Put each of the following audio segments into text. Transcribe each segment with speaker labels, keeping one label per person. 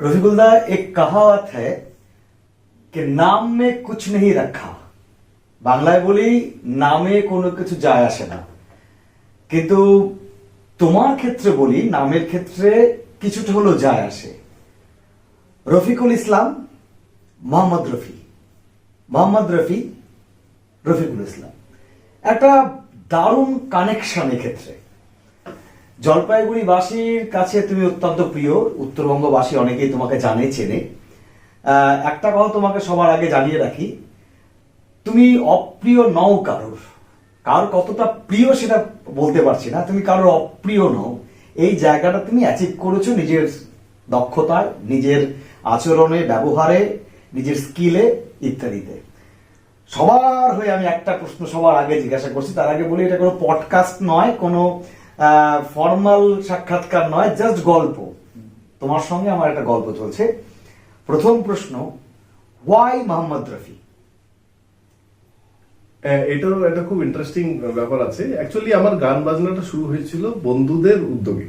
Speaker 1: रफीकुल्ला, एक कहावत है कि नाम में कुछ नहीं रखा। বাংলায় বলি নামে কোনো কিছু যায় আসে না, কিন্তু তোমার ক্ষেত্রে বলি নামের ক্ষেত্রে কিছুটা হলো যায় আসে। রফিকুল ইসলাম, মোহাম্মদ রফি, মোহাম্মদ রফি, রফিকুল ইসলাম, একটা দারুণ কানেকশন এক্ষেত্রে। জলপাইগুড়িবাসীর কাছে তুমি অত্যন্ত প্রিয়, উত্তরবঙ্গবাসী অনেকেই তোমাকে জানে, চেনে। একটা কথা তোমাকে সবার আগে জানিয়ে রাখি, তুমি অপ্রিয় নও কারোর। কার কতটা প্রিয় সেটা বলতে পারছি না, তুমি কারোর অপ্রিয় নও। এই জায়গাটা তুমি অ্যাচিভ করেছো নিজের দক্ষতায়, নিজের আচরণে, ব্যবহারে, নিজের স্কিলে ইত্যাদিতে। সবার হয়ে আমি একটা প্রশ্ন সবার আগে জিজ্ঞাসা করছি, তার আগে বলি এটা কোনো পডকাস্ট নয়, কোনো ফর্মাল সাক্ষাৎকার নয়, জাস্ট গল্প। তোমার সঙ্গে আমার একটা গল্প চলছে। প্রথম প্রশ্ন, ওয়াই মোহাম্মদ রফি?
Speaker 2: এটাও একটা খুব ইন্টারেস্টিং ব্যাপার আছে। অ্যাকচুয়ালি আমার গান বাজনাটা শুরু হয়েছিল বন্ধুদের উদ্যোগে।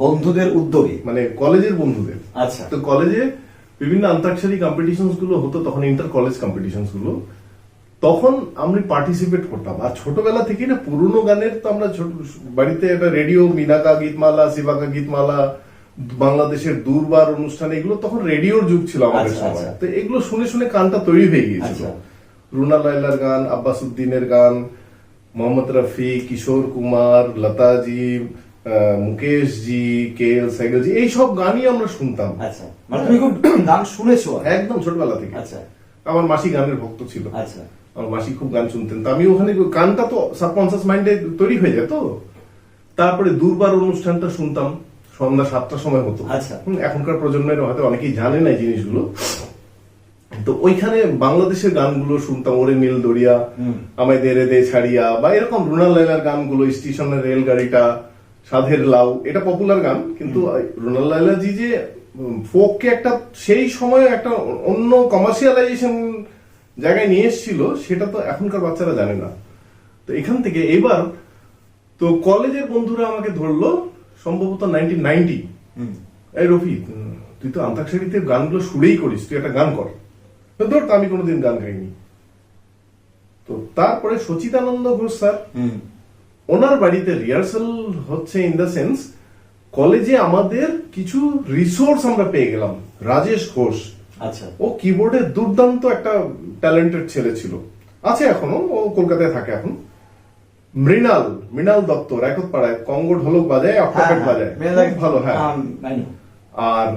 Speaker 1: বন্ধুদের উদ্যোগে
Speaker 2: মানে কলেজের বন্ধুদের।
Speaker 1: আচ্ছা।
Speaker 2: তো কলেজে বিভিন্ন আন্তঃক্ষেত্রিক কম্পিটিশনস গুলো হতো, তখন ইন্টার কলেজ কম্পিটিশনস গুলো, তখন আমি পার্টিসিপেট করতাম। আর ছোটবেলা থেকে না পুরোনো গানের তো আমরা বাড়িতে একটা রেডিও, মিনাকা গীতমালা, শিবাকা গীতমালা, বাংলাদেশের দূরবার অনুষ্ঠান, এগুলো তখন রেডিওর যুগ ছিল আমাদের সময়। তো এগুলো শুনে শুনে কানটা তৈরি হয়ে গিয়েছিল। রুনা লায়লার গান, আব্বাস উদ্দিনের গান, মোহাম্মদ রফি, কিশোর কুমার, লতাজি, মুকেশ জি, কে এল সেহগল জি, এইসব গানই আমরা শুনতাম।
Speaker 1: আচ্ছা, মানে তুমি খুব গান শুনেছো
Speaker 2: একদম ছোটবেলা থেকে।
Speaker 1: আচ্ছা।
Speaker 2: আমার মাসি গানের ভক্ত ছিল।
Speaker 1: আচ্ছা।
Speaker 2: আমার মাসি খুব গান শুনতেন, তো আমি ওখানে গানটা তো সাবকনসিয়াস মাইন্ডে তৈরি হয়ে যেত। তারপরে দূরবার অনুষ্ঠানটা শুনতাম, সন্ধ্যা 7টার সময় হতো।
Speaker 1: আচ্ছা।
Speaker 2: এখনকার প্রজন্মের হয়তো অনেকেই জানে না এই জিনিসগুলো। তো ওইখানে বাংলাদেশের গানগুলো শুনতাম, ওরে নীল দরিয়া, আমায় দে রে দে ছাড়িয়া, বা এরকম রুনা লায়লার গানগুলো, স্টেশনের রেলগাড়িটা, সাধের লাউ, এটা পপুলার গান। কিন্তু রুনা লায়লা জি যে ফোককে একটা সেই সময় একটা অন্য কমার্শিয়ালাইজেশন জায়গায় নিয়ে এসেছিল, সেটা তো এখনকার বাচ্চারা জানে না। তো এখান থেকে এবার তো কলেজের বন্ধুরা আমাকে ধরলো সম্ভবত 1990, এই রফি তুই তো আন্তাক্ষরীতে গানগুলো সুরেই করিস, তুই একটা গান কর। ধর, আমি কোনোদিন গান গাইনি। তো তারপরে সচিদানন্দ ঘোষ স্যার, ওনার বাড়িতে রিহার্সাল হচ্ছে, ইন দ্য সেন্স কলেজে আমাদের কিছু রিসোর্স আমরা পেয়ে গেলাম। রাজেশ ঘোষ,
Speaker 1: আচ্ছা,
Speaker 2: ও কিবোর্ডে দুর্দান্ত একটা ট্যালেন্টেড ছেলে ছিল, আছে এখনো, ও কলকাতায় থাকে এখন। মৃণাল দত্ত রায়কত পাড়ায় কঙ্গ ঢোলক বাজায়, অক্টাপেট বাজায়, ভালো। হ্যাঁ। আর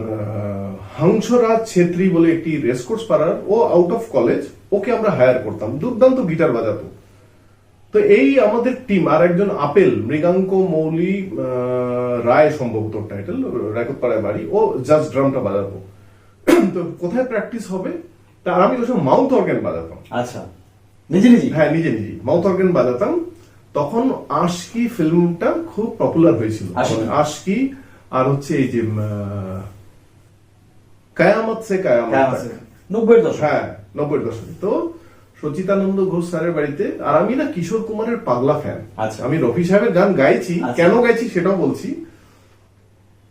Speaker 2: হংসরাজ ছেত্রী বলে একটি রেসকোর্স পাড়ার, ও আউট অফ কলেজ, ওকে আমরা হায়ার করতাম, দুর্দান্ত গিটার বাজাতো। তো এই আমাদের টিম। আর একজন আপেল, মৃগাঙ্ক মৌলি রায় সম্ভবত টাইটেল, রায়কত পাড়ায় বাড়ি, ও জাস্ট ড্রামটা বাজাতো। তো কোথায় প্র্যাকটিস হবে, তা আমি ওই সময় মাউথ অর্গান বাজাতাম।
Speaker 1: আচ্ছা, নিজে নিজে?
Speaker 2: হ্যাঁ, নিজে নিজে মাউথ অর্গান বাজাতাম। তখন আশকি ফিল্মটা খুব পপুলার হয়েছিল। আশকি আর হচ্ছে এই যে কায়ামত সে কায়ামত,
Speaker 1: 90-এর দশক।
Speaker 2: হ্যাঁ, 90-এর দশকে। তো সচিদানন্দ ঘোষ স্যারের বাড়িতে, আর আমি না কিশোর কুমারের পাগলা ফ্যান।
Speaker 1: আচ্ছা।
Speaker 2: আমি রফি সাহেবের গান গাইছি, কেন গাইছি সেটাও বলছি।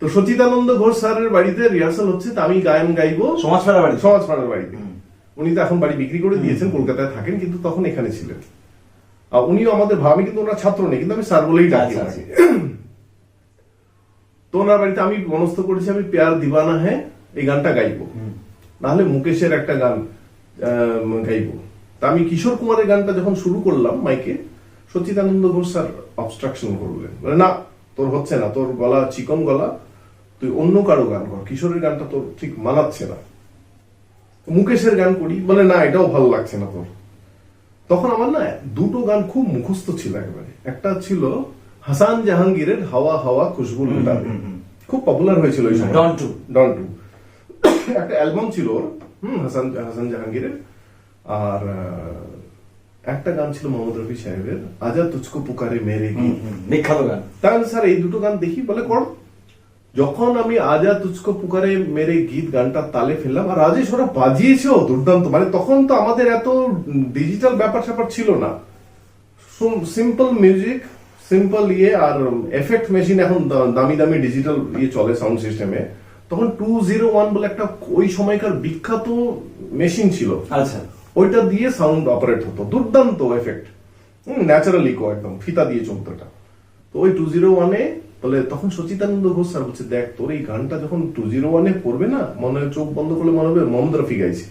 Speaker 2: তো সচিদানন্দ ঘোষ স্যারের বাড়িতে রিহার্সাল হচ্ছে, তা আমি গান গাইবো সমাজপাড়ার বাড়িতে। উনি তো এখন বাড়ি বিক্রি করে দিয়েছেন, কলকাতায় থাকেন, কিন্তু তখন এখানে ছিলেন। আর উনিও আমাদের আমি কিন্তু ওনার ছাত্র নেই, কিন্তু আমি স্যার বলেই ডাকি। তো ওনার বাড়িতে আমি মনস্থ করেছি আমি প্যার দিবানা হ্যাঁ এই গানটা গাইবো, নাহলে মুকেশের একটা গান গাইবো। তা আমি কিশোর কুমারের গানটা যখন শুরু করলাম মাইকে, সচিদানন্দ ঘোষ স্যার অবস্ট্রাকশন করলেন, না তোর হচ্ছে না, তোর গলা চিকন গলা, তুই অন্য কারো গান কর, কিশোরের গানটা তোর ঠিক মানাচ্ছে না, মুকেশের গান করি। বলে না, এটাও ভালো লাগছে না তোর। তখন আমার না দুটো গান খুব মুখস্থ ছিল একেবারে। একটা ছিল হাসান জাহাঙ্গীরের হাওয়া হাওয়া খুশবু লুটাবে, খুব পপুলার হয়েছিল ওই সময়, ডন টু একটা অ্যালবাম ছিল ওর, হাসান জাহাঙ্গীরের। আর একটা গান ছিল মোহাম্মদ রফি সাহেবের, আজা তুজকো পুকারে মেরে গীত,
Speaker 1: বিখ্যাত গান।
Speaker 2: তাহলে স্যার এই দুটো গান দেখি, বলে কর। যখন আমি আজা তুজকো পুকারে মেরে গীত গানটা তালে ফেললাম, আর রাজেশ ওরা বাজিয়েছেও দুর্দান্ত। মানে তখন তো আমাদের এত ডিজিটাল ব্যাপার স্যাপার ছিল না, সিম্পল মিউজিক, সিম্পল ইয়ে, আর এফেক্ট মেশিন এখন দামি দামি ডিজিটাল ইয়ে চলে সাউন্ড সিস্টেমে। তখন 201 বলে একটা ওই সময়কার বিখ্যাত মেশিন ছিল,
Speaker 1: আচ্ছা
Speaker 2: ওইটা দিয়ে সাউন্ড অপারেট হতো, দুর্দান্ত এফেক্ট, ন্যাচারাল ইকো, একদম ফিতা দিয়ে চলতো এটা। তো ওই 201-এ বলে, তখন সচিতানন্দ ঘোষ স্যার বলছে, দেখ তোর এই গানটা যখন 201-এ পড়বে না, মনে হয় চোখ বন্ধ করলে মনে হবে মোহাম্মদ রফি গাইছে,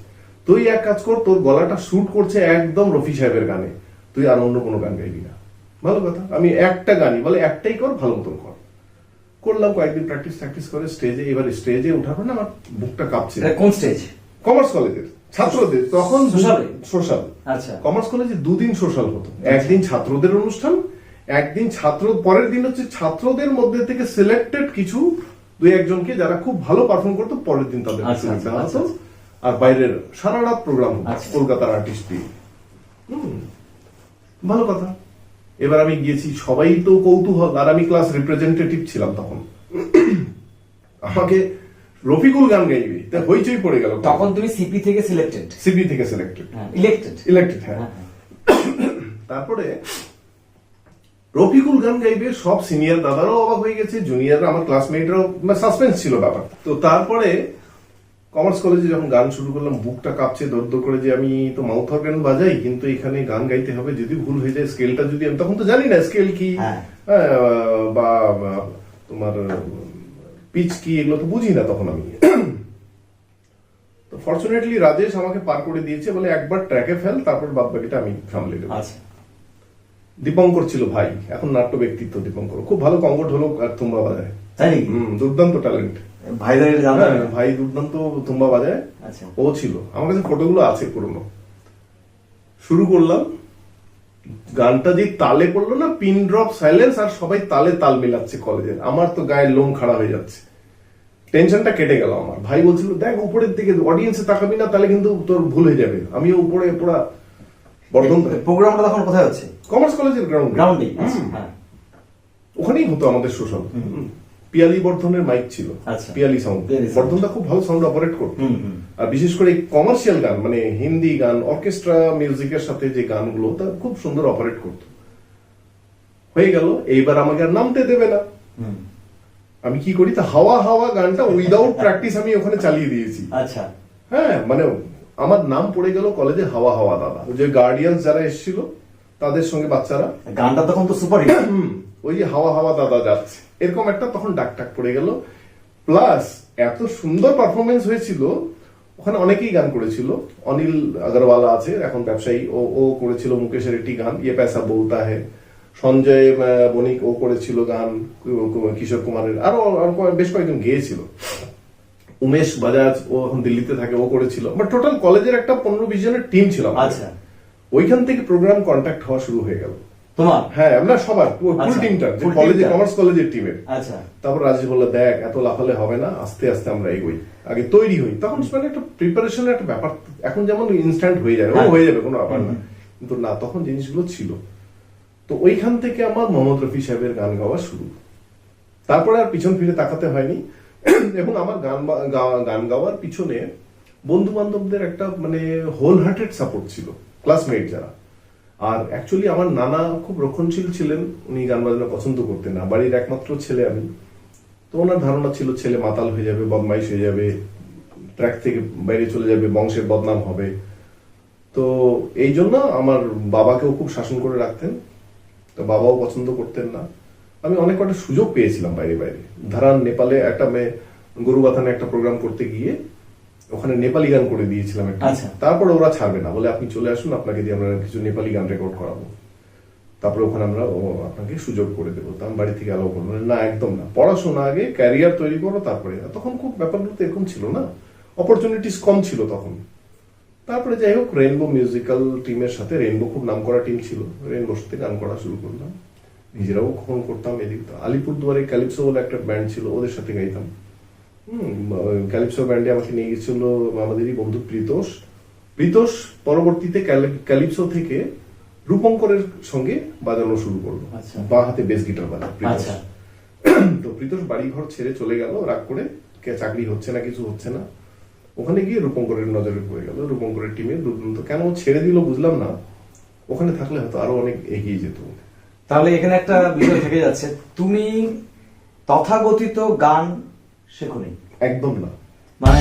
Speaker 2: তুই এক কাজ কর, তোর গলাটা শুট করছে একদম রফি সাহেবের গানে, তুই আর অন্য কোনো গান গাইবি না। ভালো কথা, আমি একটা গানই, বলে একটাই কর, ভালো মতন কর। করলাম, কয়েকদিন প্র্যাকটিস করে স্টেজে, এবার স্টেজে ওঠার পর না আমার বুকটা কাঁপছে।
Speaker 1: কোন স্টেজ?
Speaker 2: কমার্স কলেজের ছাত্রদের, তখন সোশ্যাল,
Speaker 1: আচ্ছা
Speaker 2: কমার্স কলেজে দুদিন সোশ্যাল হতো, একদিন ছাত্রদের অনুষ্ঠান, একদিন পরের দিন হচ্ছে ছাত্রদের মধ্যে থেকে সিলেক্টেড কিছু দুই একজনকে যারা খুব ভালো পারফর্ম করতো, পরের দিন তাদের হতো, আর বাইরের সারা রাত প্রোগ্রাম হতো কলকাতার আর্টিস্ট দিয়ে। ভালো কথা। এবার আমি গিয়েছি, সবাই তো কৌতূহল, আর আমি ক্লাস রিপ্রেজেন্টেটিভ ছিলাম তখন, আমাকে রফিকুল গান গাইবে, তা হইচই পড়ে গেল।
Speaker 1: তখন তুমি সিপি থেকে সিলেক্টেড?
Speaker 2: সিপি থেকে সিলেক্টেড, ইলেক্টেড, হ্যাঁ। তারপরে রফিকুল গান গাইবে, সব সিনিয়র দাদারাও অবাক হয়ে গেছে, জুনিয়ররা, আমার ক্লাসমেটরাও, সাসপেন্স ছিল ব্যাপার। তো তারপরে কমার্স কলেজে যখন গান শুরু করলাম, বুকটা কাঁপছে দরদর করে, যে আমি তো মাউথ অর্গান বাজাই, কিন্তু এখানে গান গাইতে হবে, যদি ভুল হয়ে যায়, স্কেলটা যদি, আমি তখন তো জানি না স্কেল কি, বা তোমার পিচ কি, এগুলো তো বুঝি না তখন আমি। তো ফরচুনেটলি রাজেশ আমাকে পার করে দিয়েছে, বলে একবার ট্র্যাকে ফেল, তারপর বাদ বাকিটা আমি সামলে দেবো। দীপঙ্কর ছিল ভাই, এখন নাট্য ব্যক্তিত্ব দীপঙ্কর, খুব ভালো কঙ্গট হলো আর তুম্বা বাজায়, দুর্দান্ত ট্যালেন্ট ভাই, দুর্দান্ত তুম্বা বাজায়। ও ছিল, আমার কাছে ফটোগুলো আছে পুরনো। শুরু করলাম, গানটা যে তালে পড়লো না, পিন ড্রপ সাইলেন্স, আর সবাই তালে তাল মিলাচ্ছে কলেজের, আমার তো গায়ের লোম খাড়া হয়ে যাচ্ছে, টেনশনটা কেটে গেল আমার। ভাই বলছিল, দেখ উপরের দিকে অডিয়েন্সে তাকাবি না, তাহলে কিন্তু তোর ভুল হয়ে যাবে। আমিও উপরে পুরা বর্ধন,
Speaker 1: প্রোগ্রামটা তখন কোথায় হচ্ছে?
Speaker 2: কমার্স কলেজের গ্রাউন্ডে, ওখানেই হতো আমাদের সোশ্যাল। পিয়ালি বর্ধনের মাইক ছিল, পিয়ালি সাউন্ড, বর্ধনটা খুব ভালো সাউন্ড অপারেট করতো, আর বিশেষ করে কমার্শিয়াল গান, মানে হিন্দি গান, অর্কেস্ট্রা মিউজিকের সাথে যে গানগুলো, তা খুব সুন্দর অপারেট করতো। হয়ে গেল, এইবার আমাকে আর নামতে দেবে না, আমি কি করি, তা হাওয়া হাওয়া গানটা উইদাউট প্র্যাকটিস আমি ওখানে চালিয়ে দিয়েছি।
Speaker 1: আচ্ছা,
Speaker 2: হ্যাঁ, মানে আমার নাম পড়ে গেল কলেজে হাওয়া হাওয়া দাদা, যে গার্ডিয়ানস যারা এসেছিল তাদের সঙ্গে বাচ্চারা,
Speaker 1: গানটা তখন তো সুপার হিট,
Speaker 2: ওই যে হাওয়া হাওয়া দাদা যাচ্ছে, এরকম একটা তখন ডাক টাক পড়ে গেল। প্লাস এত সুন্দর পারফরমেন্স হয়েছিল, ওখানে অনেকেই গান করেছিল, অনিল আগরওয়ালা আছে এখন ব্যবসায়ী, ও করেছিল মুকেশের একটি গান, ইয়ে পয়সা বলতা হ্যায়, সঞ্জয় বণিক ও করেছিল গান, কিশোর কুমারের, আরো বেশ কয়েকজন গেয়েছিল, উমেশ বাজাজ ও এখন দিল্লিতে থাকে, ও করেছিল। বাট টোটাল কলেজের একটা 15-20 জনের টিম ছিল।
Speaker 1: আচ্ছা,
Speaker 2: ওইখান থেকে প্রোগ্রাম কন্ট্যাক্ট হওয়া শুরু হয়ে গেল
Speaker 1: তোমার?
Speaker 2: হ্যাঁ, আমরা সবার ফুল টিমটা, যে কলেজে কমার্স কলেজের টিমের।
Speaker 1: আচ্ছা,
Speaker 2: তারপর রাজেশ বলল, দেখ এত লাফালে হবে না, আস্তে আস্তে আমরা এগোই, আগে তৈরি হই। তখন মানে একটা প্রিপারেশনের একটা ব্যাপার, এখন যেমন ইনস্ট্যান্ট হয়ে যায়, হয়ে যাবে, কোনো ব্যাপার না, কিন্তু না, তখন জিনিসগুলো ছিল। তো ওইখান থেকে আমার মোহাম্মদ রফি সাহেবের গান গাওয়া শুরু, তারপরে আর পিছন ফিরে তাকাতে হয়নি। এবং আমার গান গাওয়ার পিছনে বন্ধু বান্ধবদের একটা মানে হোল হার্টেড সাপোর্ট ছিল, ক্লাসমেট যারা। আর অ্যাকচুয়ালি আমার নানা খুব রক্ষণশীল ছিলেন, উনি গান বাজনা পছন্দ করতেন না, বাড়ির একমাত্র ছেলে আমি, তো ওনার ধারণা ছিল ছেলে মাতাল হয়ে যাবে, বদমাইশ হয়ে যাবে, ট্র্যাক থেকে বাইরে চলে যাবে, বংশের বদনাম হবে। তো এই জন্য আমার বাবাকেও খুব শাসন করে রাখতেন, তো বাবাও পছন্দ করতেন না। আমি অনেক কটা সুযোগ পেয়েছিলাম বাইরে বাইরে, ধারান নেপালে একটা গরুবাথানে একটা প্রোগ্রাম করতে গিয়ে ওখানে নেপালি গান করে দিয়েছিলাম একটা। তারপরে ওরা ছাড়বে না, বলে আপনি চলে আসুন, আপনাকে দিয়ে আমরা কিছু নেপালি গান রেকর্ড করাবো, তারপরে ওখানে আমরা আপনাকে সুযোগ করে দেবো। তো আমি বাড়ি থেকে অ্যালাউ করবো না, একদম না, পড়াশোনা আগে, ক্যারিয়ার তৈরি করো তারপরে। তখন খুব ব্যাপারগুলো তো এরকম ছিল না, অপরচুনিটিস কম ছিল তখন। তারপরে যাই হোক, রেইনবো মিউজিক্যাল টিমের সাথে, রেইনবো খুব নাম করা টিম ছিল, রেইনবোর সাথে গান করা শুরু করলাম, নিজেরাও কখন করতাম। এদিক আলিপুরদুয়ারে ক্যালিপসো বলে একটা ব্যান্ড ছিল, ওদের সাথে গাইতাম। ক্যালিপসো ব্যান্ডে আমাকে নিয়ে গেছিল আমাদেরই বন্ধু প্রীতোষ পরবর্তীতে ক্যালিপসো থেকে রূপঙ্করের সঙ্গে বাজানো শুরু করলো, বা হাতে বেস গিটার বাজায় প্রীতোষ। তো প্রীতোষ বাড়ি ঘর ছেড়ে চলে গেল রাগ করে, চাকরি হচ্ছে না, কিছু হচ্ছে না। ওখানে গিয়ে রূপঙ্করের নজরে পড়ে গেল, রূপঙ্করের টিমে দুর্দান্ত। কেন ছেড়ে দিল বুঝলাম না, ওখানে থাকলে হয়তো আরো অনেক এগিয়ে যেত।
Speaker 1: তাহলে এখানে একটা বিষয় থেকে যাচ্ছে, তুমি তথাকথিত গান শেখোনি?
Speaker 2: একদম না।
Speaker 1: মানে